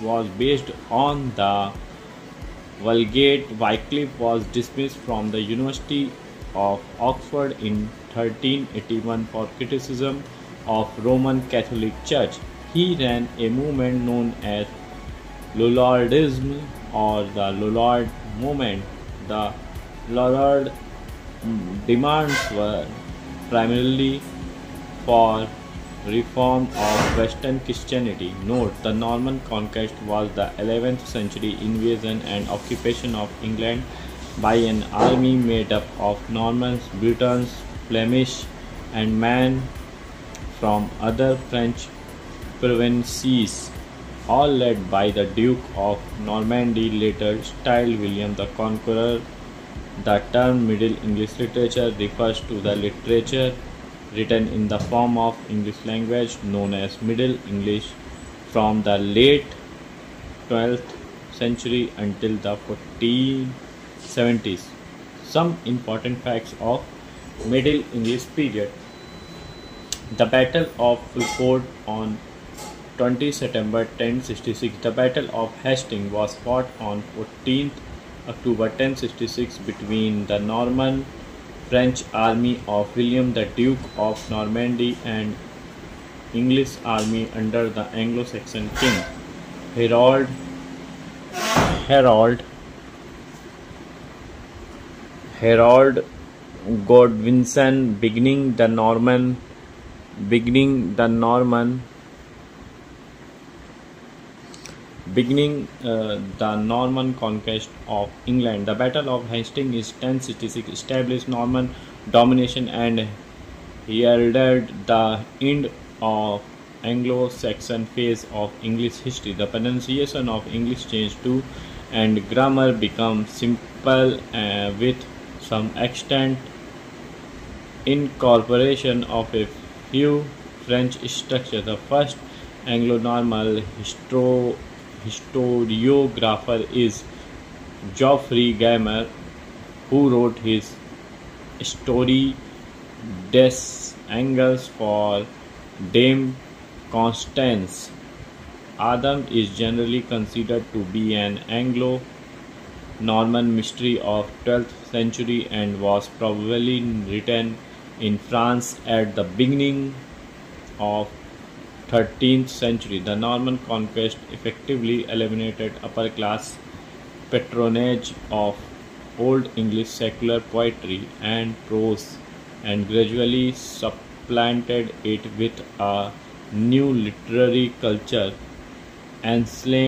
was based on the Vulgate. Wycliffe was dismissed from the University of Oxford in 1381 for criticism of Roman Catholic Church. He ran a movement known as Lollardism or the Lollard movement. The Lollard demands were primarily for reform of Western Christianity. Note: the Norman conquest was the 11th century invasion and occupation of England by an army made up of Normans, Britons, Flemish, and men from other French provinces, all led by the Duke of Normandy, later styled William the Conqueror. The term Middle English literature refers to the literature written in the form of English language known as Middle English from the late 12th century until the 1470s. Some important facts of Middle English period. The Battle of Fulford on 20 September 1066. The Battle of Hastings was fought on 14th October 1066 between the Norman French army of William the Duke of Normandy and English army under the Anglo-Saxon king Harold Godwinson, beginning the Norman conquest of England. The Battle of Hastings in 1066 established Norman domination and heralded the end of Anglo-Saxon phase of English history. The pronunciation of English changed too, and grammar became simple with some extent incorporation of a few French structures. The first Anglo-Norman historiographer is Geoffrey Gamer, who wrote his Story des Angles for Dame Constance. Adam is generally considered to be an Anglo-Norman mystery of 12th century and was probably written in France at the beginning of 13th century. The Norman conquest effectively eliminated upper-class patronage of Old English secular poetry and prose and gradually supplanted it with a new literary culture, enslaving